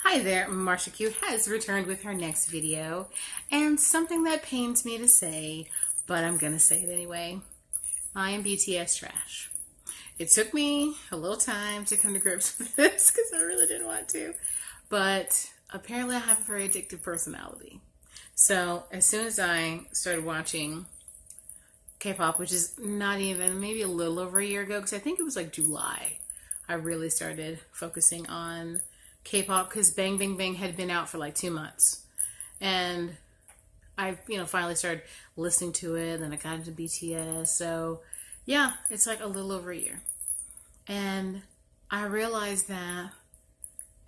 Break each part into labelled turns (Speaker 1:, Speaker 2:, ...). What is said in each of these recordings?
Speaker 1: Hi there, Marsha Q has returned with her next video, and something that pains me to say, but I'm gonna say it anyway. I am BTS Trash. It took me a little time to come to grips with this because I really didn't want to, but apparently I have a very addictive personality. So as soon as I started watching K-pop, which is not even, maybe a little over a year ago, because I think it was like July, I really started focusing on K-pop because Bang Bang Bang had been out for like 2 months, and I finally started listening to it. Then I got into BTS, so yeah, it's like a little over a year, and I realized that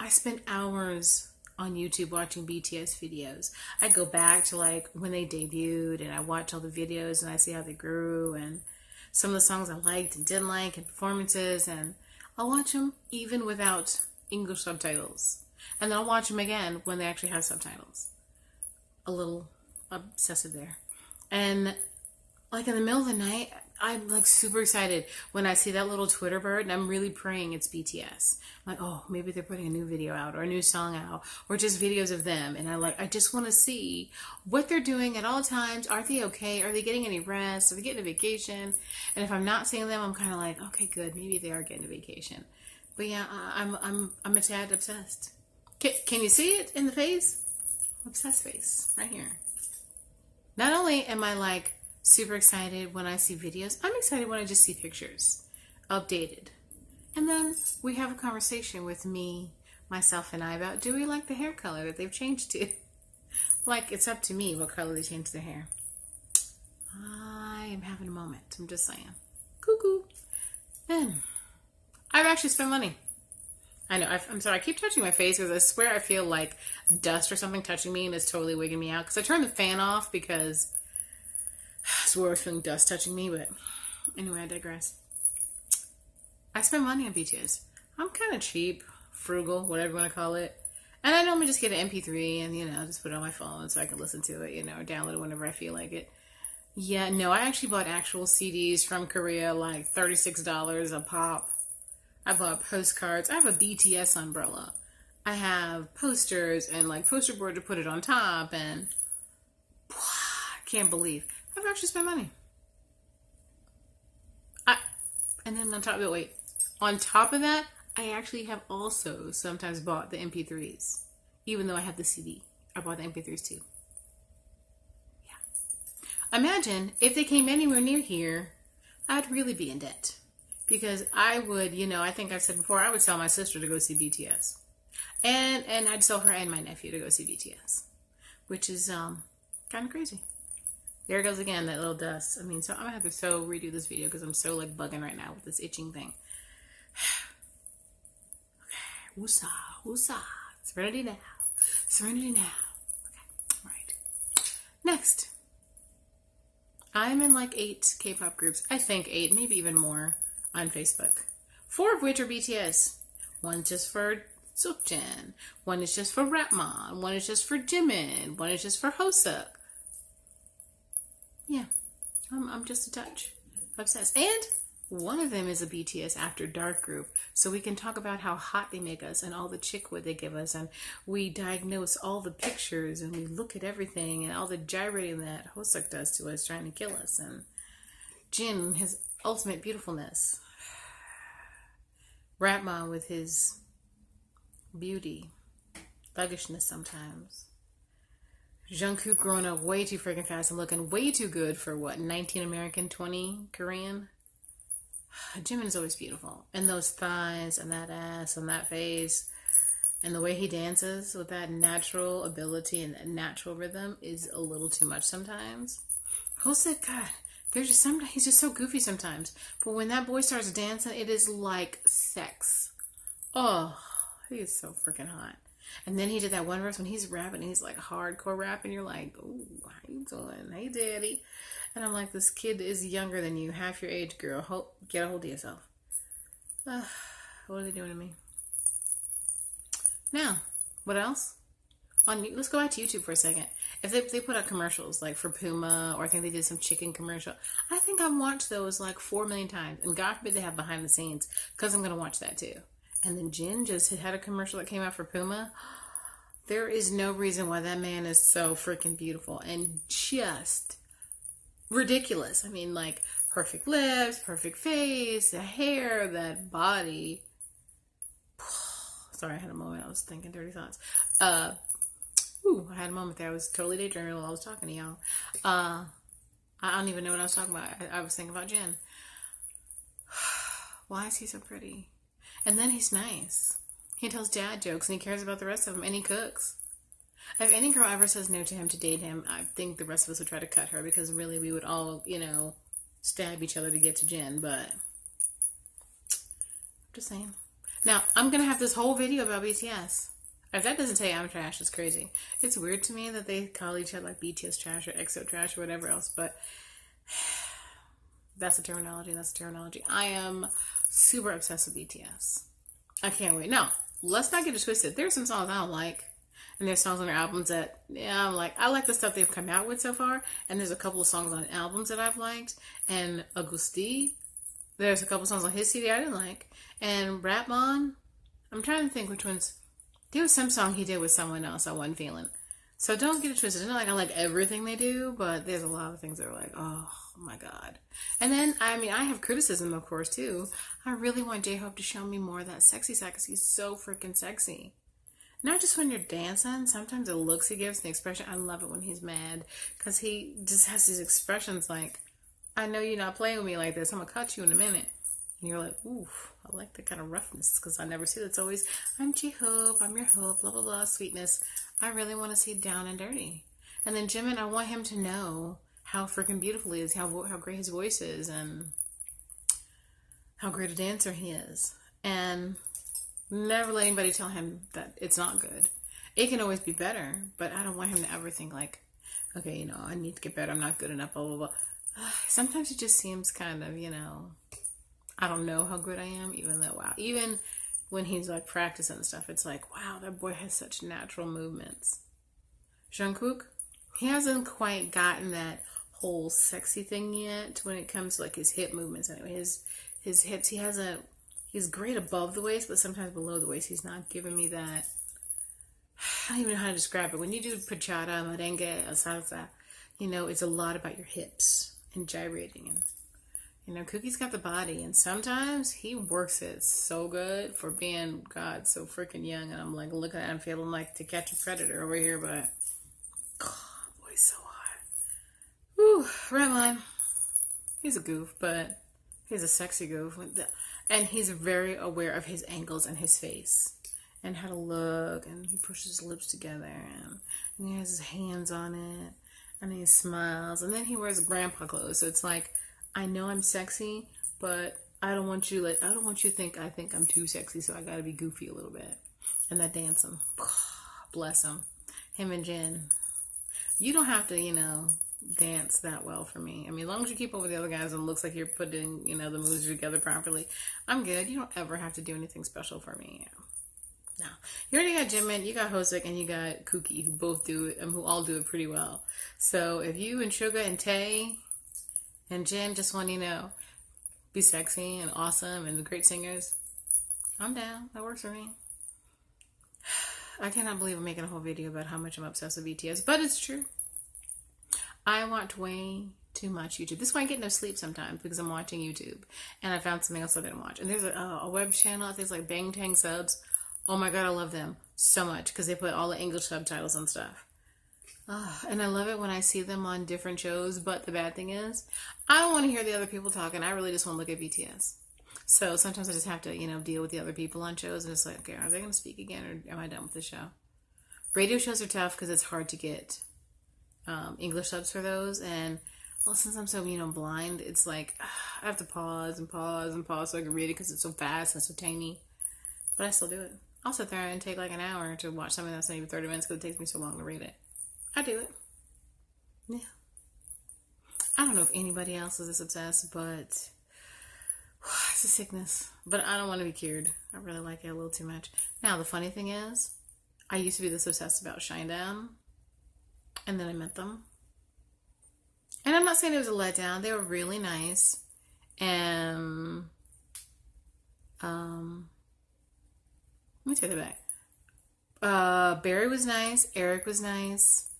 Speaker 1: I spent hours on YouTube watching BTS videos. I go back to like when they debuted, and I watch all the videos, and I see how they grew, and some of the songs I liked and didn't like, and performances, and I'll watch them even without English subtitles. And then I'll watch them again when they actually have subtitles. A little obsessive there. And like in the middle of the night, I'm like super excited when I see that little Twitter bird, and I'm really praying it's BTS. I'm like, oh, maybe they're putting a new video out or a new song out or just videos of them. And I just want to see what they're doing at all times. Are they okay? Are they getting any rest? Are they getting a vacation? And if I'm not seeing them, I'm kind of like, okay, good. Maybe they are getting a vacation. But yeah, I'm a tad obsessed. Can you see it in the face? Obsessed face right here. Not only am I like super excited when I see videos, I'm excited when I just see pictures updated. And then we have a conversation with me, myself, and I about, do we like the hair color that they've changed to? Like, it's up to me what color they changed their hair. I am having a moment. I'm just saying. Cuckoo. Then I've actually spent money. I know, I'm sorry, I keep touching my face because I swear I feel like dust or something touching me and it's totally wigging me out. Because I turned the fan off because I swear I was feeling dust touching me, but anyway, I digress. I spend money on BTS. I'm kind of cheap, frugal, whatever you want to call it. And I normally just get an MP3 and, just put it on my phone so I can listen to it, or download it whenever I feel like it. Yeah, no, I actually bought actual CDs from Korea, like $36 a pop. I bought postcards. I have a BTS umbrella. I have posters and like poster board to put it on top, and I can't believe I've actually spent money. And then on top of it, wait. On top of that, I actually have also sometimes bought the MP3s. Even though I have the CD. I bought the MP3s too. Yeah. Imagine if they came anywhere near here, I'd really be in debt. Because I would, I think I've said before, I would sell my sister to go see BTS. And I'd sell her and my nephew to go see BTS. Which is kind of crazy. There goes again, that little dust. So I'm going to have to redo this video because I'm so like bugging right now with this itching thing. Okay, woosah, woosah. Serenity now. Serenity now. Okay, all right. Next. I'm in like 8 K-pop groups. I think 8, maybe even more on Facebook. 4 of which are BTS. One's just for Seokjin. One is just for Rapman. One is just for Jimin. One is just for Hoseok. Yeah, I'm just a touch obsessed. And one of them is a BTS After Dark group. So we can talk about how hot they make us and all the chickwood they give us. And we diagnose all the pictures and we look at everything and all the gyrating that Hoseok does to us trying to kill us. And Jin, his ultimate beautifulness. Rapman with his beauty, thuggishness sometimes. Jungkook growing up way too freaking fast and looking way too good for what, 19 American, 20 Korean? Jimin is always beautiful. And those thighs and that ass and that face and the way he dances with that natural ability and that natural rhythm is a little too much sometimes. Hoseok, God, he's just so goofy sometimes. But when that boy starts dancing, it is like sex. Oh, he is so freaking hot. And then he did that one verse when he's rapping, and he's like hardcore rapping. You're like, ooh, how you doing? Hey, daddy. And I'm like, this kid is younger than you, half your age, girl. Get a hold of yourself. What are they doing to me? Now, what else? Let's go back to YouTube for a second. If they put out commercials like for Puma, or I think they did some chicken commercial, I think I've watched those like 4 million times. And God forbid they have behind the scenes, because I'm going to watch that too. And then Jin just had a commercial that came out for Puma. There is no reason why that man is so freaking beautiful and just ridiculous. I mean, like, perfect lips, perfect face, the hair, that body. Sorry, I had a moment. I was thinking dirty thoughts. I had a moment there. I was totally daydreaming while I was talking to y'all. I don't even know what I was talking about. I was thinking about Jen. Why is he so pretty? And then he's nice. He tells dad jokes and he cares about the rest of them and he cooks. If any girl ever says no to him to date him, I think the rest of us would try to cut her because really we would all, stab each other to get to Jen. But just saying. Now, I'm going to have this whole video about BTS. If that doesn't tell you I'm trash, it's crazy. It's weird to me that they call each other like BTS Trash or EXO Trash or whatever else, but that's the terminology. I am super obsessed with BTS. I can't wait. Now, let's not get it twisted. There's some songs I don't like, and there's songs on their albums that, I'm like, I like the stuff they've come out with so far, and there's a couple of songs on albums that I've liked, and Augusti, there's a couple songs on his CD I didn't like, and Rapmon, I'm trying to think which ones. There was some song he did with someone else I wasn't feeling. So don't get it twisted. It's not like I like everything they do, but there's a lot of things that are like, oh my God. And then, I have criticism, of course, too. I really want J-Hope to show me more of that sexy side because he's so freaking sexy. Not just when you're dancing. Sometimes the looks he gives, the expression. I love it when he's mad because he just has these expressions like, I know you're not playing with me like this. I'm going to cut you in a minute. And you're like, ooh, I like that kind of roughness because I never see that. It's always, I'm J-Hope, I'm your hope, blah, blah, blah, sweetness. I really want to see down and dirty. And then Jimin, I want him to know how freaking beautiful he is, how great his voice is, and how great a dancer he is. And never let anybody tell him that it's not good. It can always be better, but I don't want him to ever think like, okay, I need to get better, I'm not good enough, blah, blah, blah. Sometimes it just seems kind of, I don't know how good I am, even though, wow. Even when he's like practicing and stuff, it's like, wow, that boy has such natural movements. Jungkook, he hasn't quite gotten that whole sexy thing yet when it comes to like his hip movements. Anyway, his hips, he's great above the waist, but sometimes below the waist, he's not giving me that. I don't even know how to describe it. When you do bachata, merengue, salsa, it's a lot about your hips and gyrating and Cookie's got the body, and sometimes he works it so good for being, God, so freaking young. And I'm like looking at him, feeling like To Catch a Predator over here, but God, boy, he's so hot. Whew, Redline. He's a goof, but he's a sexy goof, and he's very aware of his angles and his face and how to look. And he pushes his lips together, and he has his hands on it, and he smiles, and then he wears grandpa clothes. So it's like, I know I'm sexy, but I don't want you to think I think I'm too sexy, so I gotta be goofy a little bit. And that dancing, bless him. Him and Jen. You don't have to, dance that well for me. As long as you keep up with the other guys and it looks like you're putting, the moves together properly, I'm good. You don't ever have to do anything special for me. No. You already got Jimin, you got Hoseok, and you got Kookie, who both do it, and who all do it pretty well. So if you and Suga and Tay and Jen just want be sexy and awesome and the great singers, I'm down. That works for me. I cannot believe I'm making a whole video about how much I'm obsessed with BTS, but it's true. I watch way too much YouTube. This is why I get no sleep sometimes, because I'm watching YouTube. And I found something else I didn't watch. And there's a web channel, I think it's like Bang Tang Subs. Oh my God, I love them so much because they put all the English subtitles and stuff. And I love it when I see them on different shows, but the bad thing is, I don't want to hear the other people talking. I really just want to look at BTS. So sometimes I just have to, deal with the other people on shows, and it's like, okay, are they going to speak again, or am I done with the show? Radio shows are tough because it's hard to get English subs for those, and since I'm so, blind, it's like, I have to pause and pause and pause so I can read it because it's so fast and so tiny, but I still do it. I'll sit there and take like an hour to watch something that's not even 30 minutes because it takes me so long to read it. I do it. Yeah. I don't know if anybody else is this obsessed, but it's a sickness. But I don't want to be cured. I really like it a little too much. Now, the funny thing is, I used to be this obsessed about Shinedown, and then I met them. And I'm not saying it was a letdown. They were really nice. And, let me take that back. Barry was nice. Eric was nice.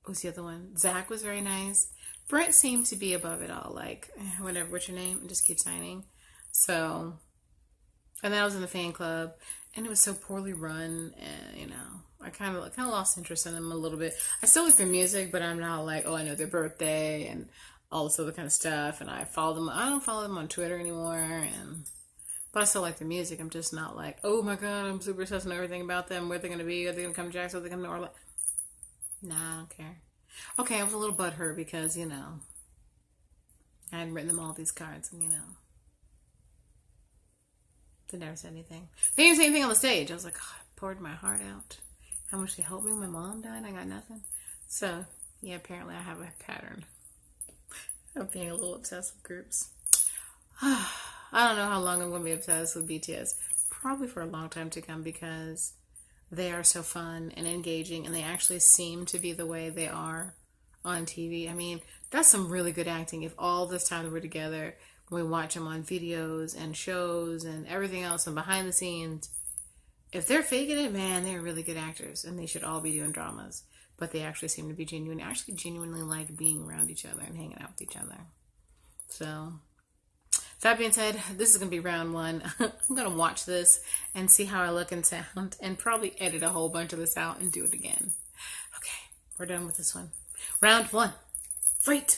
Speaker 1: Who's the other one? Zach was very nice. Brent seemed to be above it all. Like, whatever, what's your name? And just keep signing. So, and then I was in the fan club, and it was so poorly run, and I kind of lost interest in them a little bit. I still like their music, but I'm not like, oh, I know their birthday and all this other kind of stuff. And I follow them. I don't follow them on Twitter anymore, but I still like their music. I'm just not like, oh my god, I'm super obsessed with everything about them. Where they're gonna be? Are they gonna come to Jackson? Are they gonna come to Orlando? Nah, I don't care. Okay, I was a little butthurt because I hadn't written them all these cards, and they never said anything. They didn't say anything on the stage. I was like, oh, I poured my heart out. How much they helped me when my mom died? I got nothing. So, yeah, apparently I have a pattern of being a little obsessed with groups. I don't know how long I'm going to be obsessed with BTS. Probably for a long time to come because they are so fun and engaging, and they actually seem to be the way they are on TV. I mean, that's some really good acting. If all this time that we're together, we watch them on videos and shows and everything else and behind the scenes, if they're faking it, man, they're really good actors, and they should all be doing dramas. But they actually seem to be genuine. Actually genuinely like being around each other and hanging out with each other. So, that being said, this is going to be round one. I'm going to watch this and see how I look and sound, and probably edit a whole bunch of this out and do it again. Okay, we're done with this one. Round one. Fight!